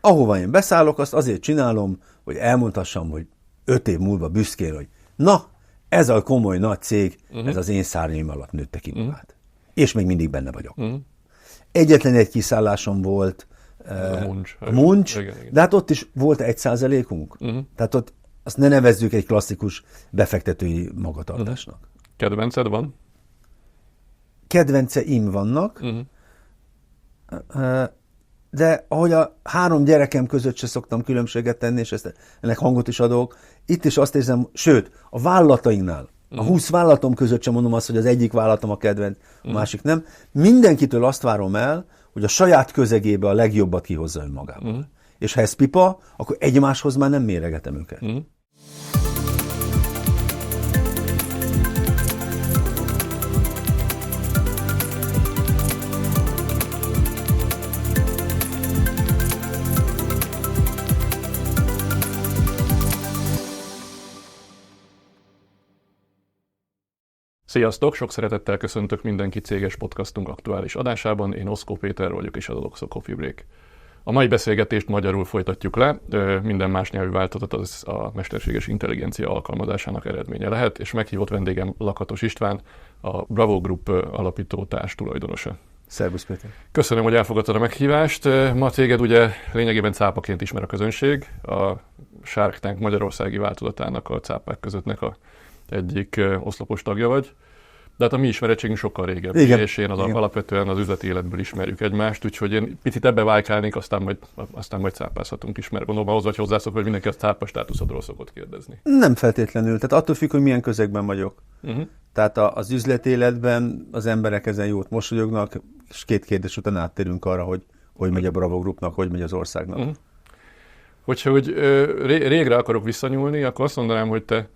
Ahova én beszállok, azt azért csinálom, hogy elmondhassam, hogy 5 év múlva büszkén, hogy na, ez a komoly nagy cég, ez az én szárnyaim alatt nőtte ki magát. És még mindig benne vagyok. Egyetlen egy kiszállásom volt, a Munch, igen. De hát ott is volt 1%-unk. Tehát ott azt ne nevezzük egy klasszikus befektetői magatartásnak. Kedvenced van? Kedvenceim vannak, de ahogy a 3 gyerekem között se szoktam különbséget tenni, és ennek hangot is adok, itt is azt érzem, sőt, a vállalatainknál, a 20 vállalatom között sem mondom azt, hogy az egyik vállalatom a kedvenc, a másik nem. Mindenkitől azt várom el, hogy a saját közegébe a legjobbat kihozza önmagából. És ha ez pipa, akkor egymáshoz már nem méregetem őket. Sziasztok! Sok szeretettel köszöntök mindenkit céges podcastunk aktuális adásában. Én Oszkó Péter vagyok, és ez a Doxo Coffee Break. A mai beszélgetést magyarul folytatjuk le, minden más nyelvű változat az a mesterséges intelligencia alkalmazásának eredménye lehet, és meghívott vendégem Lakatos István, a Bravo Group alapító társ tulajdonosa. Szervusz Péter! Köszönöm, hogy elfogadtad a meghívást. Ma téged ugye lényegében cápaként ismer a közönség, a Shark Tank magyarországi változatának, a cápák közöttnek a egyik oszlopos tagja vagy. De hát a mi ismeretségünk sokkal régebbi, és én alapvetően az üzleti életből ismerjük egymást, úgyhogy én picit ebbe vájkálnék, aztán majd cápázhatunk is, mert gondolom ahhoz vagy hozzászok, hogy mindenki a cápa státuszodról szokott kérdezni. Nem feltétlenül, tehát attól függ, hogy milyen közegben vagyok. Tehát az üzleti életben az emberek ezen jót mosolyognak, és 2 kérdés után áttérünk arra, hogy megy a Bravo Groupnak, hogy megy az országnak. Hogyha régre akarok visszanyúlni, akkor azt mondanám, hogy te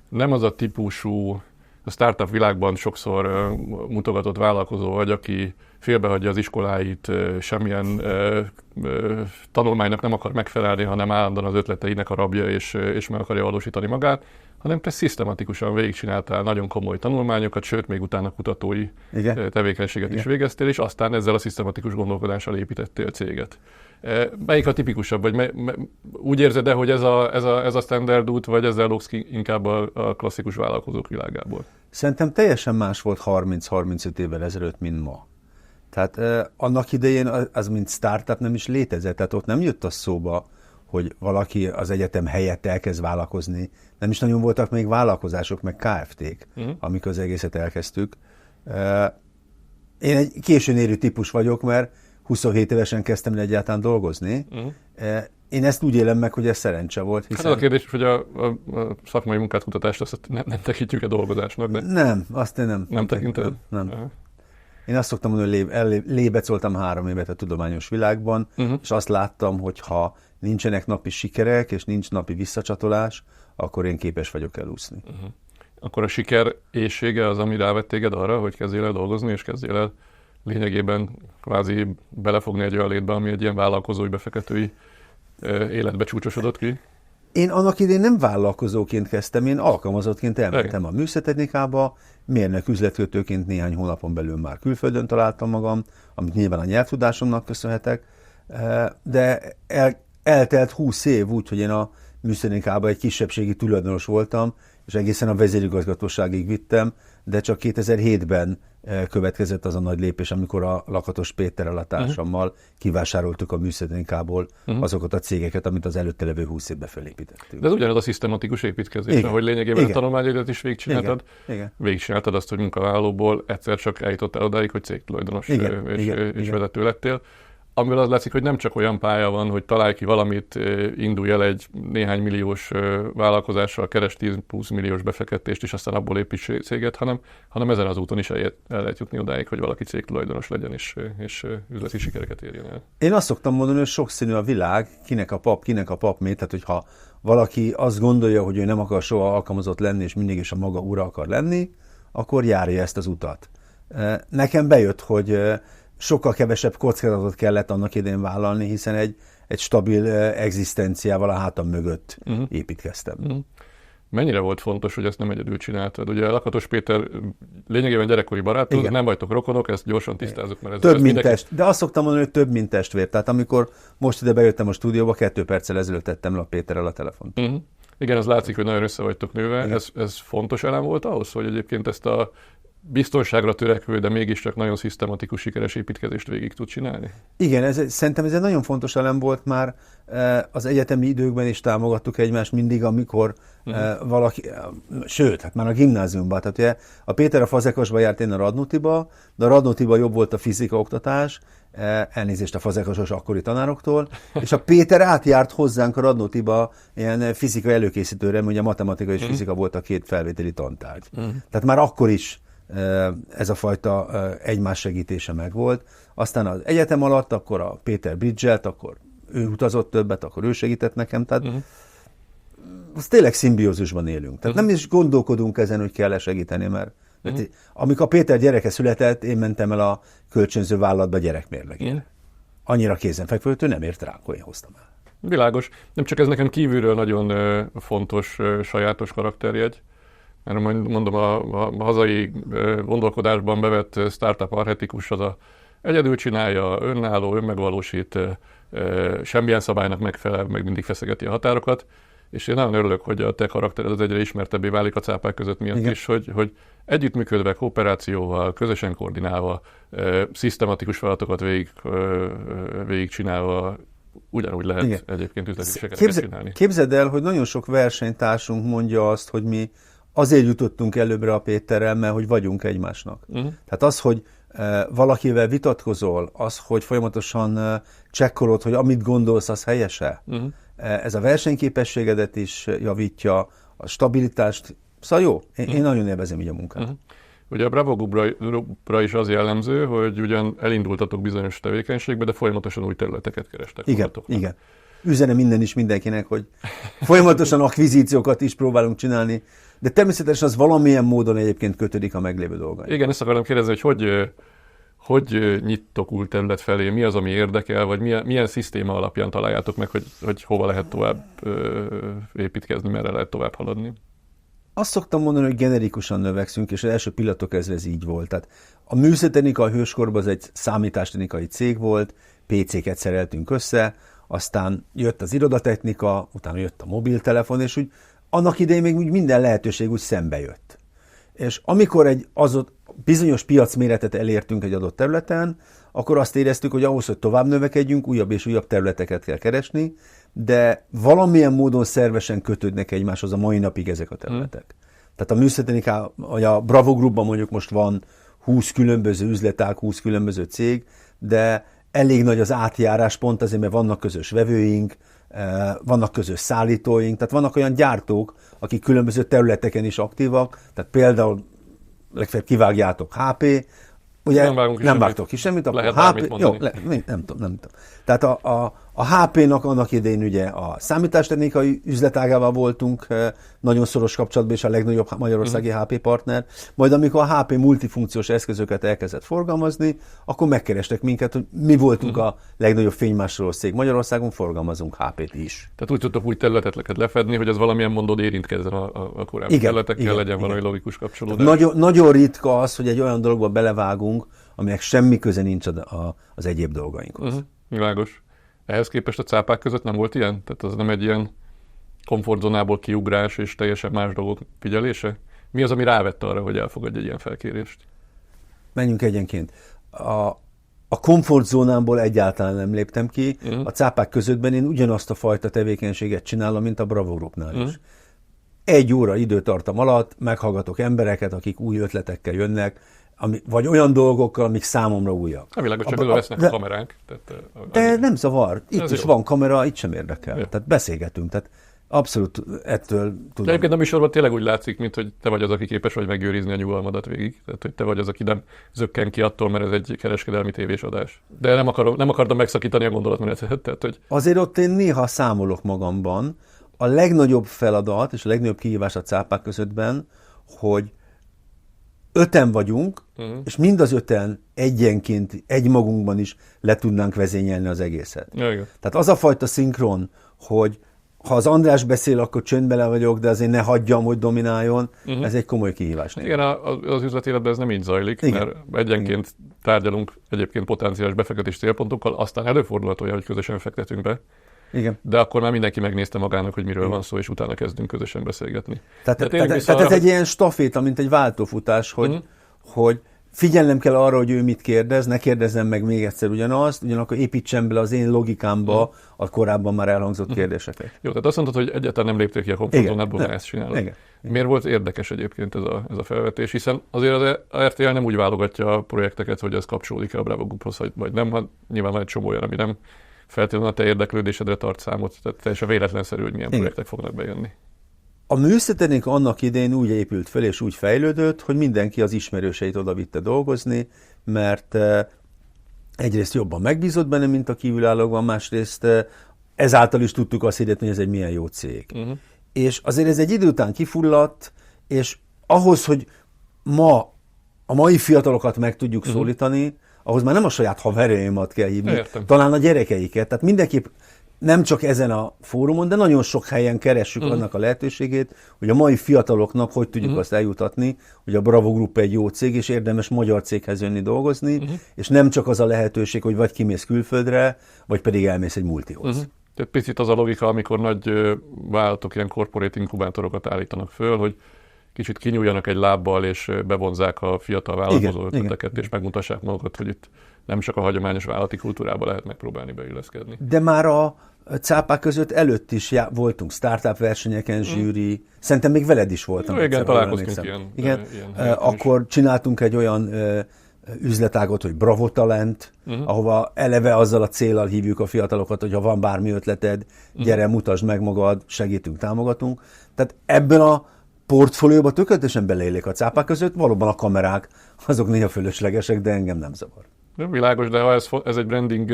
nem az a típusú, a startup világban sokszor mutogatott vállalkozó vagy, aki félbehagyja az iskoláit, semmilyen tanulmánynak nem akar megfelelni, hanem állandóan az ötleteinek a rabja, és meg akarja valósítani magát, hanem te szisztematikusan végigcsináltál nagyon komoly tanulmányokat, sőt, még utána kutatói tevékenységet is végeztél, és aztán ezzel a szisztematikus gondolkodással építettél céget. Melyik a tipikusabb, vagy úgy érzed-e, hogy ez a standard út, vagy ezzel lógsz ki inkább a klasszikus vállalkozók világából? Szerintem teljesen más volt 30-35 évvel ezelőtt, mint ma. Tehát annak idején az, mint startup nem is létezett, tehát ott nem jött az szóba, hogy valaki az egyetem helyett elkezd vállalkozni. Nem is nagyon voltak még vállalkozások, meg KFT-k, amikor az egészet elkezdtük. Én egy későn érő típus vagyok, mert 27 évesen kezdtem el egyáltalán dolgozni. Én ezt úgy élem meg, hogy ez szerencse volt. Hiszen... Hát az a kérdés, hogy a szakmai munkát, kutatást azt nem tekintjük a dolgozásnak, de... Nem, azt én nem. Nem tekinted? Nem. Én azt szoktam mondani, hogy lébecoltam 3 évet a tudományos világban, és azt láttam, hogy ha nincsenek napi sikerek, és nincs napi visszacsatolás, akkor én képes vagyok elúszni. Akkor a siker éhsége az, ami rávett téged arra, hogy kezdjél el dolgozni, és kezdjél el lényegében kvázi belefogni egy olyan létbe, ami egy ilyen vállalkozói, befektetői életbe csúcsosodott ki? Én annak idején nem vállalkozóként kezdtem, én alkalmazottként elmentem a műszertechnikába, mérnök üzletkötőként néhány hónapon belül már külföldön találtam magam, amit nyilván a nyelvtudásomnak köszönhetek, de eltelt 20 év úgy, hogy én a műszertechnikában egy kisebbségi tulajdonos voltam, és egészen a vezérigazgatóságig vittem, de csak 2007-ben következett az a nagy lépés, amikor a Lakatos Péterrel, a társammal kivásároltuk a műszertechnikából azokat a cégeket, amit az előtte levő 20 évben felépítettünk. De ez ugyanaz a szisztematikus építkezés, ahogy lényegében a tanulmányodat is végigcsináltad. Végigcsináltad azt, hogy munkavállalóból egyszer csak eljutottál odáig, hogy cégtulajdonos és vezető lettél. Amiből az látszik, hogy nem csak olyan pálya van, hogy találj ki valamit, indulj el egy néhány milliós vállalkozással, keres 10-20 milliós befektetést, és aztán abból építs céget, hanem ezen az úton is el lehet jutni odáig, hogy valaki cégtulajdonos legyen, és üzleti sikereket érjen el. Én azt szoktam mondani, hogy sokszínű a világ, kinek a pap miért, tehát hogyha valaki azt gondolja, hogy ő nem akar soha alkalmazott lenni, és mindig is a maga ura akar lenni, akkor járja ezt az utat. Nekem bejött, hogy sokkal kevesebb kockázatot kellett annak idején vállalni, hiszen egy stabil egzisztenciával a hátam mögött építkeztem. mennyire volt fontos, hogy ezt nem egyedül csináltad? Ugye Lakatos Péter lényegében gyerekkori barátunk, nem vagytok rokonok, ezt gyorsan tisztázzuk, mert ez több mint test, de azt szoktam mondani, hogy több mint testvér. Tehát amikor most ide bejöttem a stúdióba, 2 perccel ezelőtt tettem le a Péterrel a telefont. Igen, az látszik, hogy nagyon össze vagytok nőve. Ez fontos elem volt ahhoz, hogy egyébként ezt a biztonságra törekvő, de mégiscsak nagyon szisztematikus, sikeres építkezést végig tud csinálni? Igen, szerintem ez egy nagyon fontos elem volt már. Az egyetemi időkben is támogattuk egymást mindig, amikor valaki, sőt, hát már a gimnáziumban. Tehát ugye a Péter a Fazekasba járt, én a Radnótiba, de a Radnótiba jobb volt a fizika oktatás, elnézést a fazekasos akkori tanároktól, és a Péter átjárt hozzánk a Radnótiba ilyen fizika előkészítőre, ugye matematika és fizika volt a 2 felvételi tantárgy. Tehát már akkor is ez a fajta egymás segítése megvolt. Aztán az egyetem alatt, akkor a Péter bridgelt, akkor ő utazott többet, akkor ő segített nekem. Tehát az tényleg szimbiózusban élünk. Tehát nem is gondolkodunk ezen, hogy kell segíteni, mert amikor a Péter gyereke született, én mentem el a kölcsönző vállalatba gyerekmérlegére. Annyira kézenfekvő, hogy ő nem ért rá, akkor én hoztam el. Világos. Nem csak ez nekem kívülről nagyon fontos, sajátos karakterjegy. Mert mondom, a hazai gondolkodásban bevett startup archetikus az a egyedül csinálja, önálló, önmegvalósít, semmilyen szabálynak megfelel, meg mindig feszegeti a határokat. És én nagyon örülök, hogy a te karaktered az egyre ismertebbé válik a cápák között miatt is, hogy együttműködve, kooperációval, közösen koordinálva, szisztematikus feladatokat végig csinálva, ugyanúgy lehet egyébként üzleti sikereket csinálni. Képzeld el, hogy nagyon sok versenytársunk mondja azt, hogy mi azért jutottunk előbbre a Péterrel, mert hogy vagyunk egymásnak. Tehát az, hogy valakivel vitatkozol, az, hogy folyamatosan csekkolod, hogy amit gondolsz, az helyese. Ez a versenyképességedet is javítja, a stabilitást. Szóval jó, én nagyon élvezem így a munkát. Ugye a Bravo Groupra is az jellemző, hogy ugyan elindultatok bizonyos tevékenységbe, de folyamatosan új területeket kerestek. Igen. Üzenem minden is mindenkinek, hogy folyamatosan akvizíciókat is próbálunk csinálni, de természetesen az valamilyen módon egyébként kötődik a meglévő dolgaink. Igen, ezt akarom kérdezni, hogy nyittok új terület felé, mi az, ami érdekel, vagy milyen szisztéma alapján találjátok meg, hogy hova lehet tovább építkezni, merre lehet tovább haladni? Azt szoktam mondani, hogy generikusan növekszünk, és az első pillanattól kezdve ez így volt. Tehát a műszertechnika a hőskorban az egy számítástechnikai cég volt, PC-ket szereltünk össze, aztán jött az irodatechnika, utána jött a mobiltelefon, és úgy annak idején még minden lehetőség úgy szembe jött. És amikor egy bizonyos piacméretet elértünk egy adott területen, akkor azt éreztük, hogy ahhoz, hogy tovább növekedjünk, újabb és újabb területeket kell keresni, de valamilyen módon szervesen kötődnek egymáshoz a mai napig ezek a területek. Tehát a műszertechnika, vagy a Bravo Groupban mondjuk most van 20 különböző üzletág, 20 különböző cég, de elég nagy az átjáráspont azért, mert vannak közös vevőink, vannak közös szállítóink, tehát vannak olyan gyártók, akik különböző területeken is aktívak, tehát például legfeljebb kivágjátok HP, ugye nem vágtok ki semmit, akkor HP, jó, nem tudom. Tehát a HP-nak annak idején ugye a számítástechnikai üzletágával voltunk nagyon szoros kapcsolatban, és a legnagyobb magyarországi HP partner. Majd amikor a HP multifunkciós eszközöket elkezdett forgalmazni, akkor megkerestek minket, hogy mi voltunk a legnagyobb fénymásoló cég Magyarországon, forgalmazunk HP-t is. Tehát úgy tudtok új területeket lefedni, hogy ez valamilyen módon érintkezzen a korábbi területekkel, legyen valami logikus kapcsolódás. Nagyon ritka az, hogy egy olyan dologba belevágunk, aminek semmi köze nincs az egyéb dolgainkhoz. Világos. Ehhez képest a cápák között nem volt ilyen? Tehát az nem egy ilyen komfortzónából kiugrás és teljesen más dolgok figyelése? Mi az, ami rávett arra, hogy elfogadj egy ilyen felkérést? Menjünk egyenként. A komfortzónámból egyáltalán nem léptem ki. A cápák közöttben én ugyanazt a fajta tevékenységet csinálom, mint a Bravo Groupnál is. 1 óra időtartam alatt meghallgatok embereket, akik új ötletekkel jönnek, vagy olyan dolgokkal, amik számomra újak. Világos, csak vesznek a kameránk. De nem zavar. Itt is van kamera, itt sem érdekel. Tehát beszélgetünk. Tehát abszolút ettől tudom. De egyébként a műsorban tényleg úgy látszik, mint hogy te vagy az, aki képes vagy megőrizni a nyugalmadat végig. Tehát, hogy te vagy az, aki nem zökken ki attól, mert ez egy kereskedelmi tévésodás. De nem akartam megszakítani a gondolatmenetet. Tehát, hogy... Azért ott én néha számolok magamban. A legnagyobb feladat és a legnagyobb kihívás a cápák közöttben, hogy 5-en vagyunk, és mind az 5-en egyenként, egymagunkban is le tudnánk vezényelni az egészet. Igen. Tehát az a fajta szinkron, hogy ha az András beszél, akkor csöndbe vagyok, de azért ne hagyjam, hogy domináljon. Ez egy komoly kihívás. Igen, az üzleti életben ez nem így zajlik, mert egyenként tárgyalunk egyébként potenciális befektetés célpontokkal, aztán előfordulhat olyan, hogy közösen fektetünk be. Igen. De akkor már mindenki megnézte magának, hogy miről van szó, és utána kezdünk közösen beszélgetni. Tehát ez egy ilyen staféta, mint egy váltófutás, hogy figyelnem kell arra, hogy ő mit kérdez, ne kérdezzem meg még egyszer ugyanazt, ugyanakkor építsem bele az én logikámba a korábban már elhangzott kérdéseket. Jó, tehát azt mondtad, hogy egyáltalán nem lépték ki a komfortzónából, ha ezt csinálod. Igen. Miért volt érdekes egyébként ez a felvetés? Hiszen azért az RTL nem úgy válogatja a projekteket, hogy ez kapcsolódik-e a Bravo Grouphoz, vagy nem. Hát nyilván van egy csomó olyan, ami nem feltétlenül a te érdeklődésedre tart számot, tehát teljesen véletlenszerű, hogy milyen projektek fognak bejönni. A műszertechnika annak idején úgy épült fel és úgy fejlődött, hogy mindenki az ismerőseit oda vitte dolgozni, mert egyrészt jobban megbízott benne, mint a kívülállókban, másrészt ezáltal is tudtuk azt hirdetni, hogy ez egy milyen jó cég. És azért ez egy idő után kifulladt, és ahhoz, hogy a mai fiatalokat meg tudjuk szólítani, ahhoz már nem a saját haverjaimat kell hívni, talán a gyerekeiket. Tehát mindenképp nem csak ezen a fórumon, de nagyon sok helyen keressük annak a lehetőségét, hogy a mai fiataloknak hogy tudjuk azt eljutatni, hogy a Bravo Group egy jó cég, és érdemes magyar céghez jönni dolgozni, és nem csak az a lehetőség, hogy vagy kimész külföldre, vagy pedig elmész egy multihoz. Tehát picit az a logika, amikor nagy vállalatok ilyen corporate inkubátorokat állítanak föl, hogy kicsit kinyúljanak egy lábbal, és bevonzák a fiatal vállalkozó ötleteket, és megmutassák magukat, hogy itt nem csak a hagyományos vállalati kultúrába lehet megpróbálni beilleszkedni. De már a cápák között előtt is voltunk startup versenyeken, zsűri. Szerintem még veled is voltam. Igen, találkoztunk ilyen akkor csináltunk egy olyan üzletágot, hogy Bravo Talent, ahova eleve azzal a céllal hívjuk a fiatalokat, hogy ha van bármi ötleted, gyere, mutasd meg magad, segítünk, támogatunk. Tehát ebben a portfólióban tökéletesen beleillik a cápák között, valóban a kamerák, azok néha fölöslegesek, de engem nem zavar. Világos, de ha ez egy branding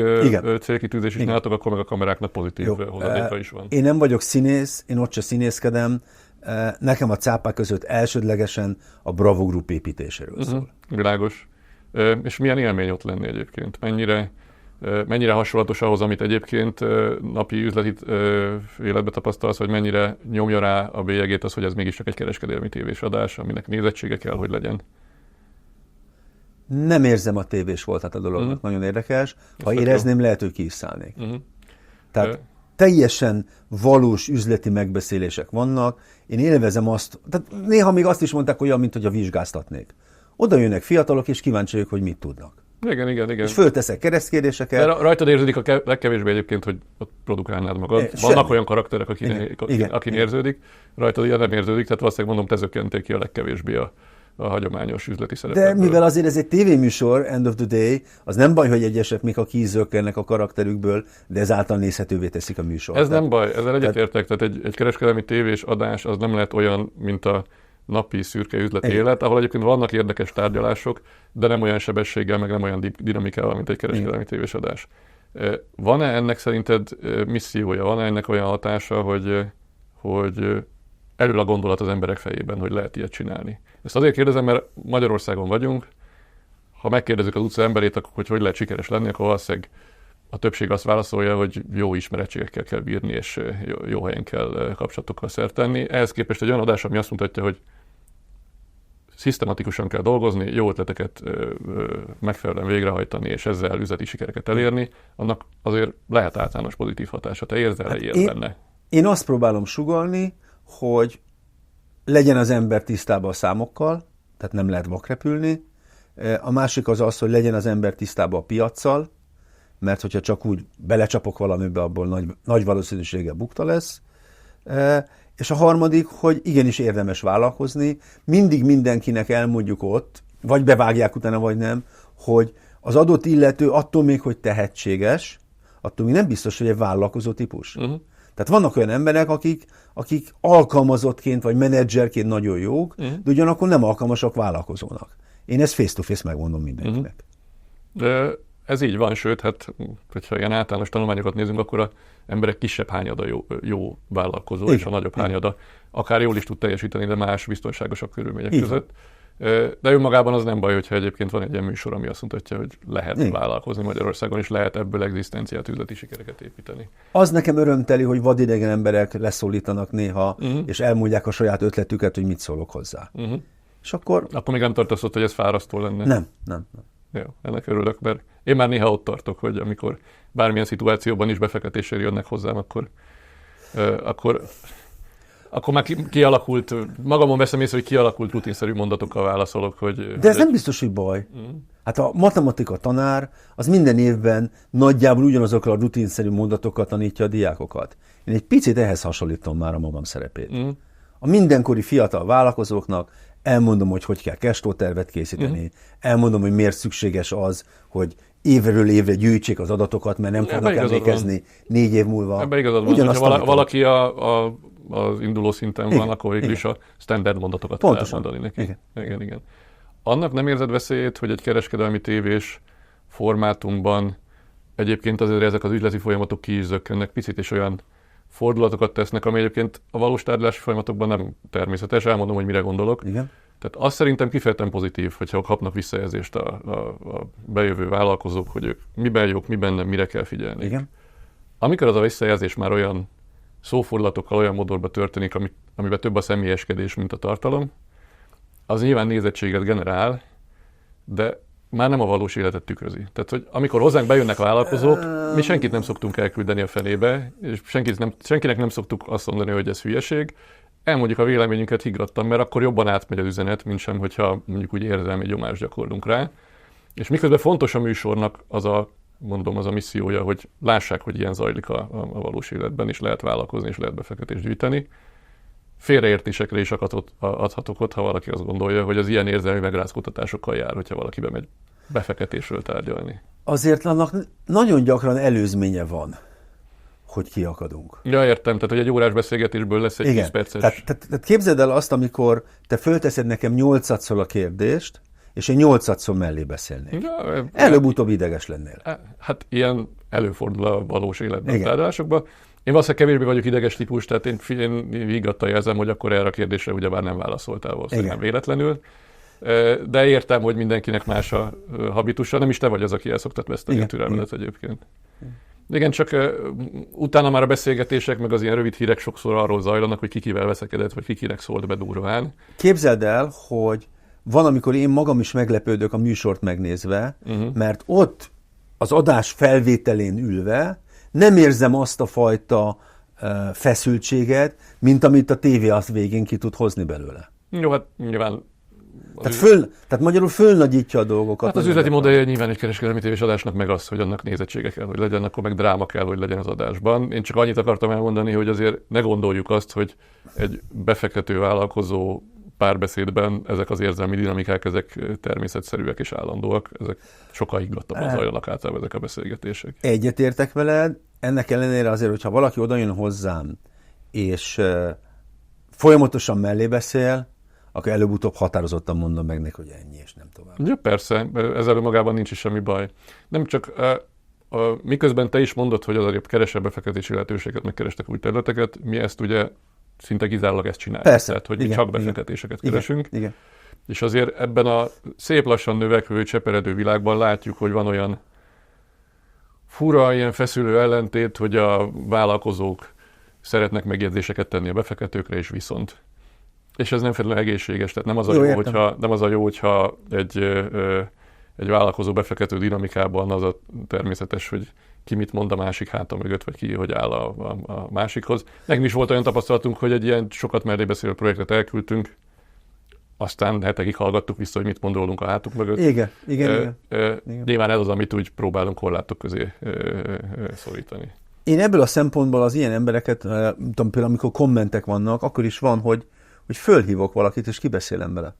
célkitűzés is nálatok, akkor meg a kameráknak pozitív hozadéka is van. Én nem vagyok színész, én ott se színészkedem, nekem a cápák között elsődlegesen a Bravo Group építéséről szól. Világos. És milyen élmény ott lenni egyébként? Mennyire hasonlatos ahhoz, amit egyébként napi üzleti életbe tapasztalsz, vagy mennyire nyomja rá a bélyegét az, hogy ez mégiscsak egy kereskedelmi tévés adás, aminek nézettsége kell, hogy legyen? Nem érzem a tévés voltát a dolognak, nagyon érdekes. Ha érezném, lehet, hogy ki is szállnék. Tehát teljesen valós üzleti megbeszélések vannak. Én élvezem azt, tehát néha még azt is mondták olyan, mint hogy a vizsgáztatnék. Oda jönnek fiatalok, és kíváncsi vagyok, hogy mit tudnak. Igen. És fölteszek keresztkérdéseket. De rajtad érződik a legkevésbé egyébként, hogy ott produkálnád magad. Vannak olyan karakterek, akin érződik, rajtad ilyen nem érződik, tehát valószínűleg mondom, te zökkentél ki a legkevésbé a hagyományos üzleti szerepekből. De mivel azért ez egy tévéműsor, end of the day, az nem baj, hogy egyesek még a kizökkennek a karakterükből, de ezáltal nézhetővé teszik a műsort. Ez nem baj, ezzel egyetértek. Tehát egy kereskedelmi tévés adás az nem lehet olyan, mint a napi szürke üzleti élet, ahol egyébként vannak érdekes tárgyalások, de nem olyan sebességgel, meg nem olyan dinamikával, mint egy kereskedelmi tévés adás. Van-e ennek szerinted missziója, van-e ennek olyan hatása, hogy elül a gondolat az emberek fejében, hogy lehet ilyet csinálni? Ezt azért kérdezem, mert Magyarországon vagyunk, ha megkérdezzük az utca emberét, hogy lehet sikeres lenni, akkor valószínűleg a többség azt válaszolja, hogy jó ismerettségekkel kell bírni, és jó helyen kell kapcsolatokkal szert tenni. Ehhez képest egy olyan adás, ami azt mutatja, hogy szisztematikusan kell dolgozni, jó ötleteket megfelelően végrehajtani, és ezzel üzleti sikereket elérni, annak azért lehet általános pozitív hatása. Te érzel ilyet benne? Én azt próbálom sugallni, hogy legyen az ember tisztában a számokkal, tehát nem lehet vakrepülni. A másik az, hogy legyen az ember tisztában a piaccal, mert hogyha csak úgy belecsapok valamibe, abból nagy valószínűséggel bukta lesz. És a harmadik, hogy igenis érdemes vállalkozni. Mindig mindenkinek elmondjuk ott, vagy bevágják utána, vagy nem, hogy az adott illető attól még, hogy tehetséges, attól még nem biztos, hogy egy vállalkozó típus. Tehát vannak olyan emberek, akik alkalmazottként vagy menedzserként nagyon jók, de ugyanakkor nem alkalmasak vállalkozónak. Én ezt face-to-face megmondom mindenkinek. De ez így van, sőt, hát, hogyha ilyen általános tanulmányokat nézünk, akkor az emberek kisebb hányada jó vállalkozó, és a nagyobb hányada akár jól is tud teljesíteni, de más biztonságosabb körülmények között. De önmagában az nem baj, hogyha egyébként van egy ilyen műsor, ami azt mutatja, hogy lehet vállalkozni Magyarországon, és lehet ebből egzisztenciát, üzleti sikereket építeni. Az nekem örömteli, hogy vadidegen emberek leszólítanak néha, és elmondják a saját ötletüket, hogy mit szólok hozzá. És akkor még nem tartasz ott, hogy ez fárasztó lenne? Nem. Jó, ennek örülök, mert én már néha ott tartok, hogy amikor bármilyen szituációban is befektetésére jönnek hozzám, akkor már kialakult, magamon veszem észre, hogy kialakult rutinszerű mondatokkal válaszolok, hogy... De ez nem biztos, hogy baj. Hát a matematika tanár az minden évben nagyjából ugyanazokkal a rutinszerű mondatokkal tanítja a diákokat. Én egy picit ehhez hasonlítom már a magam szerepét. A mindenkori fiatal vállalkozóknak elmondom, hogy kell cashflow-tervet készíteni, elmondom, hogy miért szükséges az, hogy évről évre gyűjtsék az adatokat, mert nem fognak emlékezni 4 év múlva. Ebben igazad van, hogyha valaki az induló szinten van, akkor végül is a standard mondatokat kell elmondani neki. Igen. Annak nem érzed veszélyét, hogy egy kereskedelmi tévés formátumban egyébként azért ezek az üzleti folyamatok ki is zökkennek picit, és olyan fordulatokat tesznek, ami egyébként a valós tárgyalási folyamatokban nem természetes. Elmondom, hogy mire gondolok. Igen. Tehát azt szerintem kifejezetten pozitív, hogyha kapnak visszajelzést a bejövő vállalkozók, hogy ők miben jók, miben nem, mire kell figyelni. Igen. Amikor az a visszajelzés már olyan szófordulatokkal, olyan modorba történik, amiben több a személyeskedés, mint a tartalom, az nyilván nézettséget generál, de már nem a valós életet tükrözi. Tehát, hogy amikor hozzánk bejönnek vállalkozók, mi senkit nem szoktunk elküldeni a fenébe, és senkinek nem szoktuk azt mondani, hogy ez hülyeség. Elmondjuk a véleményünket higgadtan, mert akkor jobban átmegy az üzenet, mint sem, hogyha mondjuk úgy érzelmi nyomást gyakorlunk rá. És miközben fontos a műsornak az a missziója, hogy lássák, hogy ilyen zajlik a valós életben, és lehet vállalkozni, és lehet befektetést gyűjteni. Félreértésekre is adhatok ott, ha valaki azt gondolja, hogy az ilyen érzelmi megrázkutatásokkal jár, hogyha valaki bemegy befektetésről tárgyalni. Azért annak nagyon gyakran előzménye van, hogy kiakadunk. Ja, értem, tehát hogy egy órás beszélgetésből lesz egy 10 perces. Tehát képzeld el azt, amikor te fölteszed nekem 8-szor a kérdést, és én 8-szor mellé beszélnék. Ja, előbb-utóbb ideges lennél. Hát ilyen előfordul a valós életben, a tárgyalásokban. Én valószínűleg kevésbé vagyok ideges típus, tehát én higgadtan jelzem, hogy akkor erre a kérdésre ugyebár nem válaszoltál valószínűleg nem véletlenül. De értem, hogy mindenkinek más a habitusa, nem is te vagy az, aki el szoktad veszteni a türelmedet egyébként. Igen, csak utána már a beszélgetések, meg az ilyen rövid hírek sokszor arról zajlanak, hogy kikivel veszekedett, vagy kikinek szólt be durván. Képzeld el, hogy van, amikor én magam is meglepődök a műsort megnézve, mert ott az adás felvételén ülve nem érzem azt a fajta feszültséget, mint amit a tévé azt végén ki tud hozni belőle. Jó, hát nyilván... Tehát magyarul fölnagyítja a dolgokat. Hát az üzleti modellje nyilván egy kereskedelmi tévés adásnak meg az, hogy annak nézettsége kell, hogy legyen, akkor meg dráma kell, hogy legyen az adásban. Én csak annyit akartam elmondani, hogy azért ne gondoljuk azt, hogy egy befektető vállalkozó párbeszédben ezek az érzelmi dinamikák, ezek természetszerűek és állandóak, ezek sokkal higgadtabban zajlanak általában ezek a beszélgetések. Egyetértek veled, ennek ellenére azért, hogyha valaki oda jön hozzám, és folyamatosan mellé beszél, akkor előbb-utóbb határozottan mondom meg neki, hogy ennyi, és nem tovább. Ja, persze, ezzel magában nincs is semmi baj. Nem csak miközben te is mondod, hogy azért keresel befektetési lehetőséget, megkerestek új területeket, mi ezt ugye szinte kizárólag ezt csináljuk. Persze, tehát, hogy mi csak befektetéseket keresünk. Igen. És azért ebben a szép lassan növekvő, cseperedő világban látjuk, hogy van olyan fura, ilyen feszülő ellentét, hogy a vállalkozók szeretnek megjegyzéseket tenni a befektetőkre, és viszont. És ez nem feltétlenül egészséges, tehát nem az a jó, hogyha egy vállalkozó befektető dinamikában az a természetes, hogy ki mit mond a másik háta mögött, vagy ki hogy áll a másikhoz. Nekünk is volt olyan tapasztalatunk, hogy egy ilyen sokat mellé beszélő projektet elküldtünk, aztán hetekig hallgattuk vissza, hogy mit mond rólunk a hátuk mögött. Igen. Nyilván ez az, amit úgy próbálunk korlátok közé szorítani. Én ebből a szempontból az ilyen embereket, például amikor kommentek vannak, akkor is van, hogy fölhívok valakit, és kibeszélem vele.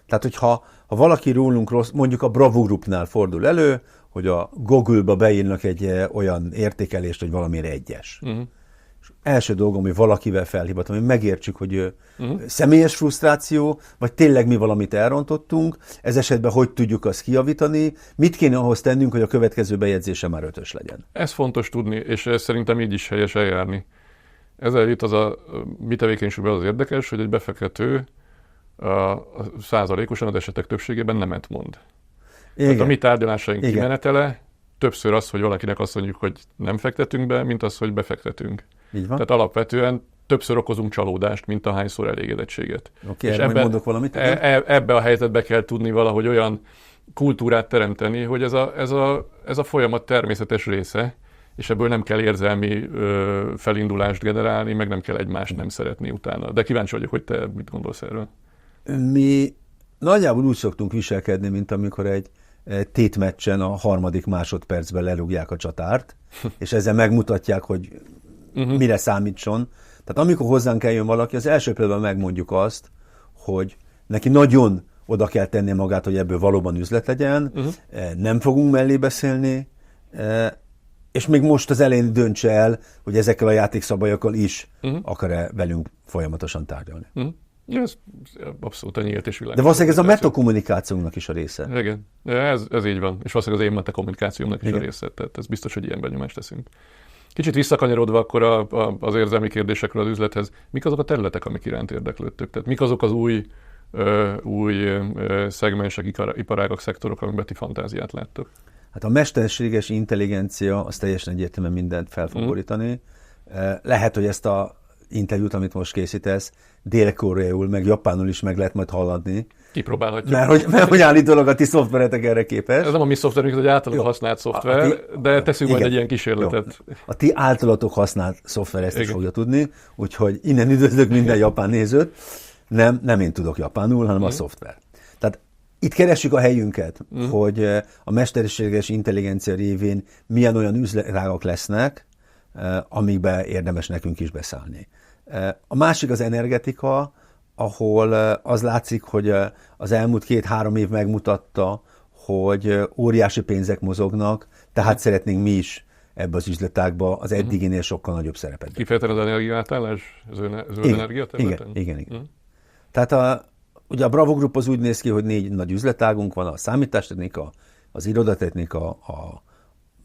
Tehát, hogyha valaki rólunk rossz, mondjuk a Bravo Groupnál fordul elő, hogy a Google-ba beírnak egy olyan értékelést, hogy valamire 1-es. És első dolgom, hogy valakivel felhívatom, hogy megértsük, hogy személyes frusztráció, vagy tényleg mi valamit elrontottunk, ez esetben hogy tudjuk azt kijavítani, mit kéne ahhoz tennünk, hogy a következő bejegyzése már 5-ös legyen. Ez fontos tudni, és szerintem így is helyes eljárni. Ezzel itt az a mi tevékenységben az érdekes, hogy egy befektető százalékosan az esetek többségében nemet mond. Igen. Tehát a mi tárgyalásaink Igen. kimenetele többször az, hogy valakinek azt mondjuk, hogy nem fektetünk be, mint az, hogy befektetünk. Így van. Tehát alapvetően többször okozunk csalódást, mint ahányszor elégedettséget. Oké, erre majd mondok valamit. Ebbe a helyzetbe kell tudni valahogy olyan kultúrát teremteni, hogy ez a folyamat természetes része, és ebből nem kell érzelmi felindulást generálni, meg nem kell egymást nem szeretni utána. De kíváncsi vagyok, hogy te mit gondolsz erről. Mi nagyjából úgy szoktunk viselkedni, mint amikor egy tétmeccsen a harmadik másodpercben lerúgják a csatárt, és ezzel megmutatják, hogy mire számítson. Tehát amikor hozzánk eljön valaki, az első pillanatban megmondjuk azt, hogy neki nagyon oda kell tennie magát, hogy ebből valóban üzlet legyen, nem fogunk mellé beszélni, és még most az elején döntse el, hogy ezekkel a játékszabályokkal is akar-e velünk folyamatosan tárgyalni. Ez abszolút nyílt és világos. De valószínűleg ez a metakommunikációnknak is a része. Igen, ez így van. És valószínűleg az én metakommunikációmnak is Igen. a része. Tehát ez biztos, hogy ilyen benyomást teszünk. Kicsit visszakanyarodva akkor az érzelmi kérdésekről az üzlethez, mik azok a területek, amik iránt érdeklődtök? Tehát mik azok az új szegmensek, iparágak, szektorok, amikben ti fantáziát láttok? Hát a mesterséges intelligencia az teljesen egyértelműen mindent fel fog borítani. Lehet, hogy ezt a interjút, amit most készítesz, dél-koreaiul, meg japánul is meg lehet majd halladni. Kipróbálhatjuk. Mert hogy állítólag a ti szoftveretek erre képes. Ez nem a mi szoftverünk, ez egy általunk használt szoftver, de teszünk majd egy ilyen kísérletet. Jó. A ti általatok használt szoftver ezt is fogja tudni, úgyhogy innen üdvözlök minden japán nézőt. Nem én tudok japánul, hanem a szoftver. Tehát itt keressük a helyünket, hogy a mesterséges intelligencia révén milyen olyan üzletágak lesznek, amikbe érdemes nekünk is beszállni. A másik az energetika, ahol az látszik, hogy az elmúlt 2-3 év megmutatta, hogy óriási pénzek mozognak, tehát szeretnénk mi is ebbe az üzletágba az eddiginél sokkal nagyobb szerepet. Kifejezetten az energiátállás, zöld energia területen? Igen. Tehát ugye a Bravo Group az úgy néz ki, hogy 4 nagy üzletágunk van, a számítástechnika, az irodatechnika, a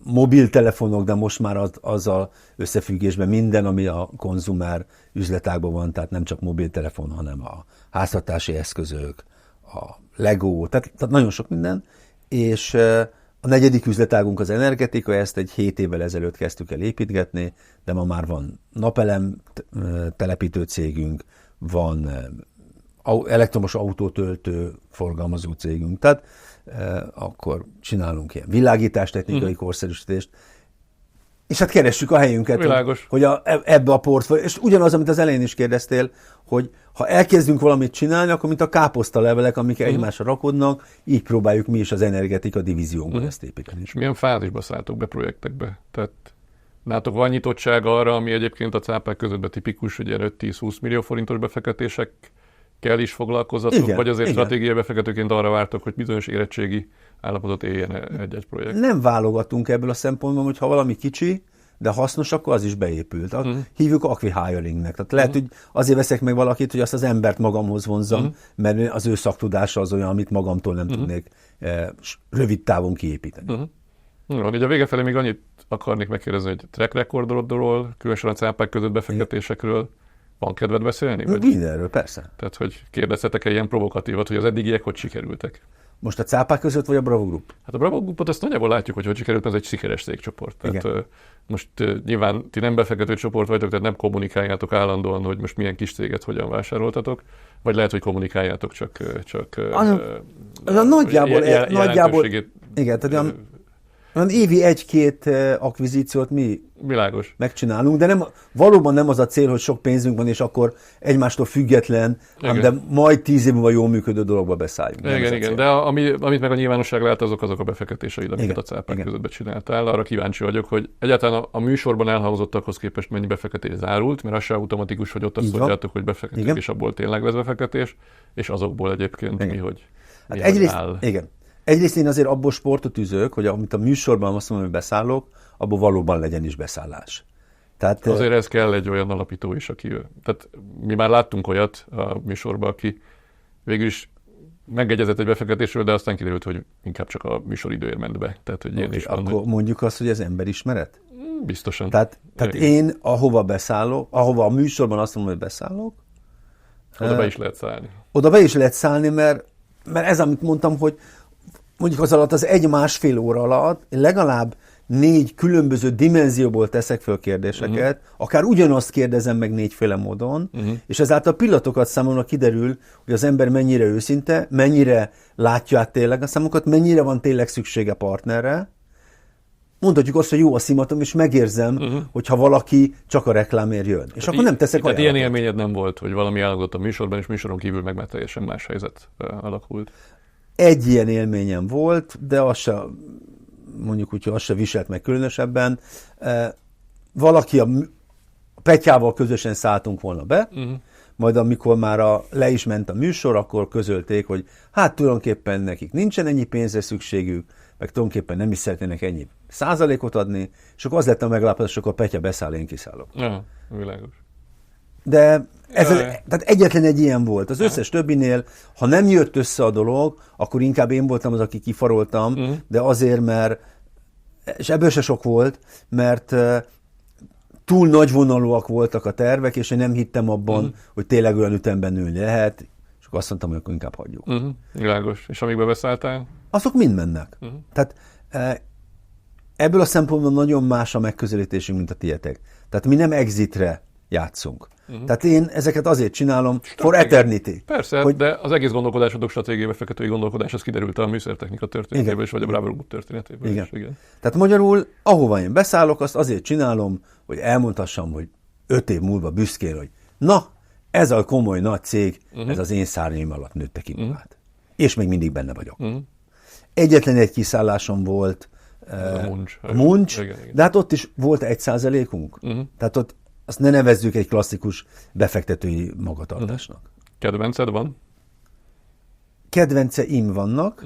mobiltelefonok, de most már azzal összefüggésben minden, ami a konzumer üzletágban van, tehát nem csak mobiltelefon, hanem a háztartási eszközök, a Lego, tehát nagyon sok minden, és a 4. üzletágunk az energetika, ezt egy 7 évvel ezelőtt kezdtük el építgetni, de ma már van napelem telepítő cégünk, van elektromos autótöltő forgalmazó cégünk, tehát akkor csinálunk ilyen világítástechnikai korszerűsítést, és hát keressük a helyünket, hogy ebbe a portfólió, és ugyanaz, amit az elején is kérdeztél, hogy ha elkezdünk valamit csinálni, akkor mint a káposztalevelek, amik egymásra rakodnak, így próbáljuk mi is az energetika divíziónkban ezt építeni. És milyen fázisba szálltok be projektekbe? Tehát nátok van nyitottság arra, ami egyébként a cápák közöttben tipikus, hogy ilyen 5-10-20 millió forintos befektetések kell is foglalkozzatok, vagy azért stratégiai befektetőként arra vártok, hogy bizonyos érettségi állapotot éljen egy projekt? Nem válogatunk ebből a szempontból, hogy ha valami kicsi, de hasznos, akkor az is beépült. Hívjuk acqui-hiringnek. Tehát lehet, hogy azért veszek meg valakit, hogy azt az embert magamhoz vonzam, mert az ő szaktudása az olyan, amit magamtól nem tudnék rövid távon kiépíteni. Ugye a vége felé még annyit akarnék megkérdezni, hogy track recordról, különösen a cápák között befektetésekről, van kedved beszélni? Mindenről, persze. Tehát, hogy kérdeztetek-e ilyen provokatívat, hogy az eddigiek hogy sikerültek? Most a cápák között, vagy a Bravo Group? Hát a Bravo Groupot azt nagyjából látjuk, hogy sikerült, mert ez egy sikeres cégcsoport. Tehát most nyilván ti nem befektető csoport vagytok, tehát nem kommunikáljátok állandóan, hogy most milyen kis céget hogyan vásároltatok, vagy lehet, hogy kommunikáljátok csak nagyjából, igen, tehát olyan évi 1-2 akvizíciót mi megcsinálunk, de valóban nem az a cél, hogy sok pénzünk van, és akkor egymástól független, de majd 10 év múlva jól működő dologba beszálljunk. Igen, de amit meg a nyilvánosság lát, azok a befektetéseid, amiket a cápák között csináltál. Arra kíváncsi vagyok, hogy egyáltalán a műsorban elhangzottakhoz képest mennyi befektetés zárult, mert az se automatikus, hogy ott azt mondjátok, hogy befektetünk, és abból tényleg lesz befektetés, és azokból egyébként mi, hogy áll. Igen. Egyrészt én azért abból sportot üzök, hogy amit a műsorban azt mondom, hogy beszállok, abból valóban legyen is beszállás. Tehát, azért ez kell egy olyan alapító is, aki... Tehát mi már láttunk olyat a műsorban, aki végül is megegyezett egy befektetésről, de aztán kiderült, hogy inkább csak a műsoridőért ment be. Tehát, hogy ilyen is van. Akkor mondjuk azt, hogy ez emberismeret? Biztosan. Tehát én ahova beszállok, ahova a műsorban azt mondom, hogy beszállok, Oda be is lehet szállni. Oda be is lehet szállni, mert ez, amit mondtam, hogy mondjuk az alatt az 1-1,5 óra alatt legalább 4 különböző dimenzióból teszek föl kérdéseket, akár ugyanazt kérdezem meg 4-féle módon, és ezáltal pillanatokat számomra kiderül, hogy az ember mennyire őszinte, mennyire látja át tényleg a számokat, mennyire van tényleg szüksége partnerre. Mondhatjuk azt, hogy jó a szimatom, és megérzem, hogyha valaki csak a reklámért jön. És akkor nem teszek ajánlatot. Tehát ilyen élményed nem volt, hogy valami elhangzott a műsorban, és műsoron kívül meg már teljesen más helyzet alakult? Egy ilyen élményem volt, de az se, mondjuk úgy, hogy az se viselt meg különösebben. Valaki a Petyával közösen szálltunk volna be, majd amikor már le is ment a műsor, akkor közölték, hogy hát tulajdonképpen nekik nincsen ennyi pénzre szükségük, meg tulajdonképpen nem is szeretnének ennyi százalékot adni, és akkor az lett a meglepetés, akkor a Petya beszáll, én kiszállok. Ja, világos. De tehát egyetlen egy ilyen volt. Az összes többinél, ha nem jött össze a dolog, akkor inkább én voltam az, aki kifaroltam, de azért, mert, és ebből se sok volt, mert túl nagyvonalúak voltak a tervek, és én nem hittem abban, hogy tényleg olyan ütemben ülni lehet, és akkor azt mondtam, hogy akkor inkább hagyjuk. Világos. És amikbe beszálltál? Azok mind mennek. Tehát ebből a szempontból nagyon más a megközelítésünk, mint a tietek. Tehát mi nem exitre játszunk. Tehát én ezeket azért csinálom, for eternity. Persze, de az egész gondolkodásodok stratégiai befektetői gondolkodás, az kiderült a műszertechnika történetéből is, vagy a Bravo Group történetéből is. Igen. Tehát magyarul, ahova én beszállok, azt azért csinálom, hogy elmondhassam, hogy 5 év múlva büszkén, hogy na, ez a komoly nagy cég, ez az én szárnyaim alatt nőtte ki magát. És még mindig benne vagyok. Egyetlen egy kiszállásom volt, a Munch, igen. De hát ott is volt 1%-unk. Tehát ott azt ne nevezzük egy klasszikus befektetői magatartásnak. Kedvenced van? Kedvenceim vannak,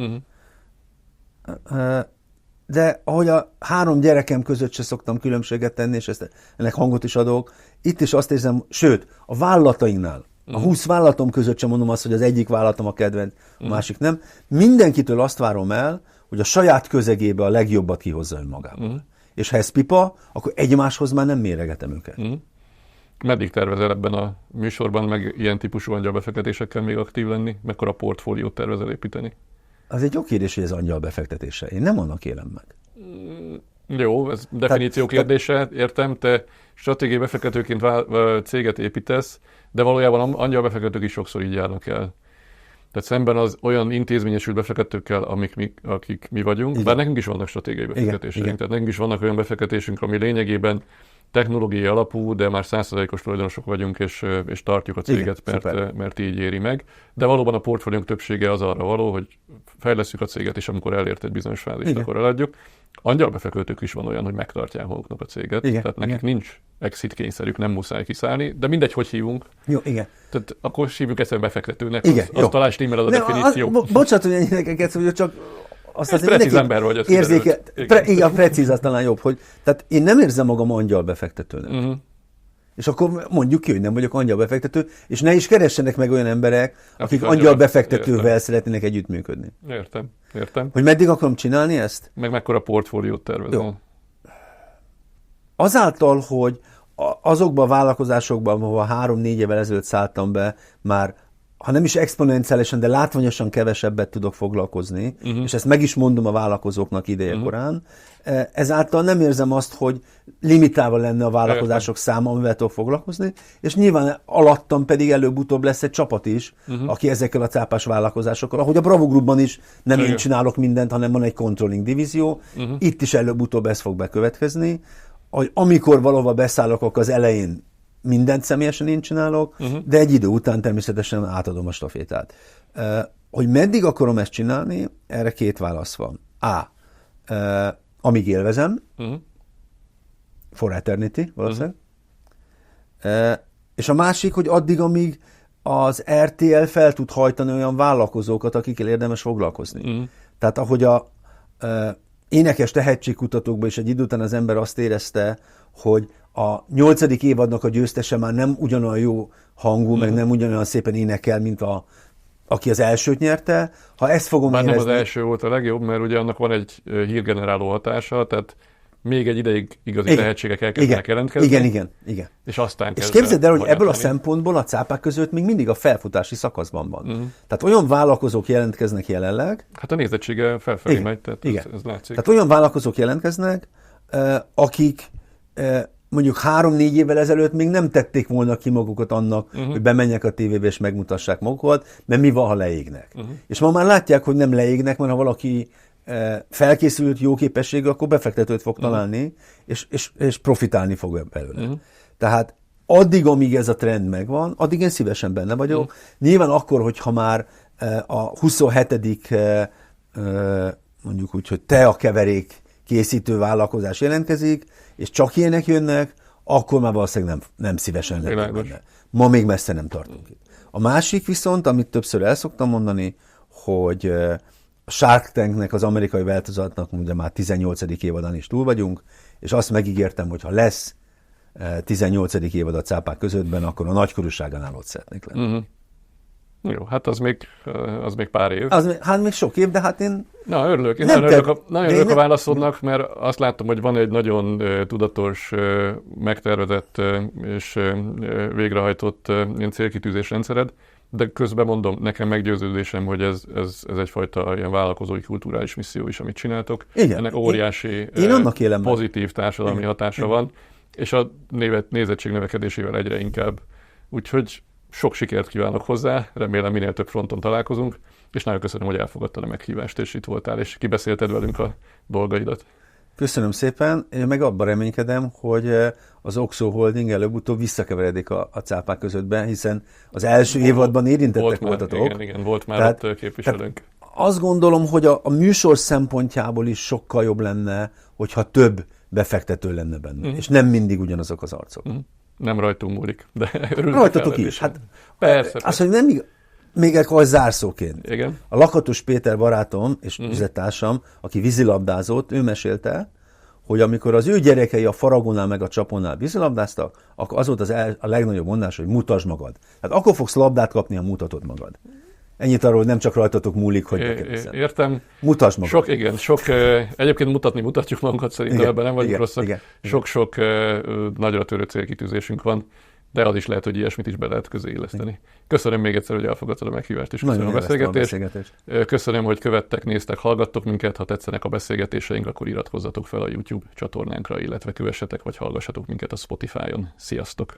de ahogy a 3 gyerekem között se szoktam különbséget tenni, és ennek hangot is adok, itt is azt érzem, sőt, a vállalatainknál, a 20 vállalatom között sem mondom azt, hogy az egyik vállalatom a kedvenc, a másik nem. Mindenkitől azt várom el, hogy a saját közegébe a legjobbat kihozza önmagából. És ha ez pipa, akkor egymáshoz már nem méregetem őket. Meddig tervezel ebben a műsorban, meg ilyen típusú angyalbefektetésekkel még aktív lenni? Mekkora portfóliót tervezel építeni? Az egy jó kérdés, hogy ez angyalbefektetése. Én nem annak élem meg. Jó, ez definíció kérdése, értem. Te stratégiai befektetőként céget építesz, de valójában angyalbefektetők is sokszor így járnak el. Tehát szemben az olyan intézményesült befektetőkkel, akik mi vagyunk, igen. Bár nekünk is vannak stratégiai befektetéseink, tehát nekünk is vannak olyan befektetésünk, ami lényegében technológiai alapú, de már 100%-os tulajdonosok vagyunk, és tartjuk a céget, mert így éri meg. De valóban a portfóliónk többsége az arra való, hogy fejlesszük a céget, és amikor elért egy bizonyos fázist, akkor eladjuk. Angyalbefektetők is van olyan, hogy megtartják maguknak a céget, tehát nekik nincs exit kényszerük, nem muszáj kiszállni, de mindegy, hogy hívunk. Jó, igen. Tehát akkor hívjuk ezt a befektetőnek, azt talán stimmel az a definíció. Bocsánat, hogy ennyire hogy csak azt az precíz ember vagy, az igen, precíz, az talán jobb, hogy tehát én nem érzem magam angyalbefektetőnek. És akkor mondjuk ki, hogy nem vagyok angyalbefektető, és ne is keressenek meg olyan emberek, akik angyalbefektetővel szeretnének együttműködni. Értem. Hogy meddig akarom csinálni ezt? Meg mekkora portfóliót tervezel? Azáltal, hogy azokban a vállalkozásokban, ahol 3-4 évvel ezelőtt szálltam be, már ha nem is exponenciálisan, de látványosan kevesebbet tudok foglalkozni, és ezt meg is mondom a vállalkozóknak idejekorán, ezáltal nem érzem azt, hogy limitálva lenne a vállalkozások száma, amivel tudok foglalkozni, és nyilván alattam pedig előbb-utóbb lesz egy csapat is, aki ezekkel a cápás vállalkozásokkal, ahogy a Bravo Groupban is nem én csinálok mindent, hanem van egy controlling divízió, itt is előbb-utóbb ez fog bekövetkezni, hogy amikor valahova beszállok, akkor az elején mindent személyesen én csinálok, de egy idő után természetesen átadom a stafétát. Hogy meddig akarom ezt csinálni, erre 2 válasz van. Amíg élvezem, for eternity, valószínűleg. És a másik, hogy addig, amíg az RTL fel tud hajtani olyan vállalkozókat, akikkel érdemes foglalkozni. Tehát ahogy a énekes tehetségkutatókban is egy idő után az ember azt érezte, hogy a 8. évadnak a győztese már nem ugyanolyan jó hangú, meg nem ugyanolyan szépen énekel, mint aki az elsőt nyerte. Ha ezt fogom érezni... nem az első volt a legjobb, mert ugye annak van egy hírgeneráló hatása, tehát még egy ideig igazi tehetségek elkezdenek jelentkezni. Igen. És aztán és képzeld el, hogy ebből a szempontból a cápák között még mindig a felfutási szakaszban van. Tehát olyan vállalkozók jelentkeznek jelenleg. Hát a nézettsége felfelé megy, tehát ez látszik. Tehát olyan vállalkozók jelentkeznek, akik mondjuk 3-4 évvel ezelőtt még nem tették volna ki magukat annak, hogy bemenjek a tévébe és megmutassák magukat, mert mi van, ha leégnek. És ma már látják, hogy nem leégnek, mert ha valaki felkészült, jó képességű, akkor befektetőt fog találni, és profitálni fog belőle. Tehát addig, amíg ez a trend megvan, addig én szívesen benne vagyok. Nyilván akkor, hogyha már a 27. mondjuk úgy, hogy teakeverék készítő vállalkozás jelentkezik, és csak ilyenek jönnek, akkor már valószínűleg nem szívesen lennék benne. Ma még messze nem tartunk itt. A másik viszont, amit többször el szoktam mondani, hogy a Shark Tanknek, az amerikai változatnak ugye már 18. évadán is túl vagyunk, és azt megígértem, hogy ha lesz 18. évad a cápák közöttben, akkor a nagykorúságánál ott szeretnék lenni. Jó, hát az még pár év. Hát még sok év, de hát én... Na, örülök. Én nagyon örülök a válaszodnak, mert azt látom, hogy van egy nagyon tudatos, megtervezett és végrehajtott ilyen célkitűzésrendszered, de közben mondom, nekem meggyőződésem, hogy ez egyfajta ilyen vállalkozói kulturális misszió is, amit csináltok. Igen. Ennek óriási pozitív társadalmi hatása van, és a nézettség növekedésével egyre inkább. Úgyhogy sok sikert kívánok hozzá, remélem minél több fronton találkozunk, és nagyon köszönöm, hogy elfogadtad a meghívást, és itt voltál, és kibeszélted velünk a dolgaidat. Köszönöm szépen, én meg abban reménykedem, hogy az Oxo Holding előbb-utóbb visszakeveredik a cápák közöttben, hiszen az első évadban érintettek voltatok. Igen, volt már ott képviselőnk. Azt gondolom, hogy a műsor szempontjából is sokkal jobb lenne, hogyha több befektető lenne benne, és nem mindig ugyanazok az arcok. Nem rajtunk múlik, de örülök. Rajtatok is. Hát, persze. Azt, hogy nem még egy zárszóként. Igen. A Lakatos Péter barátom és üzlettársam, aki vízilabdázott, ő mesélte, hogy amikor az ő gyerekei a Faragónál meg a Csapónál vízilabdáztak, akkor az volt a legnagyobb mondás, hogy mutasd magad. Hát akkor fogsz labdát kapni, ha mutatod magad. Ennyit arról, hogy nem csak rajtatok múlik, hogy bekerülsz. Értem. Mutasd magad. Egyébként mutatjuk magunkat, szerintem ebben nem vagyunk rosszak. Sok nagyra törő célkitűzésünk van, de az is lehet, hogy ilyesmit is be lehet közé illeszteni. Köszönöm még egyszer, hogy elfogadtad a meghívást, és köszönöm a beszélgetést. Köszönöm, hogy követtek, néztek, hallgattok minket. Ha tetszenek a beszélgetéseink, akkor iratkozzatok fel a YouTube csatornánkra, illetve kövessetek vagy hallgassatok minket a Spotify-on. Sziasztok!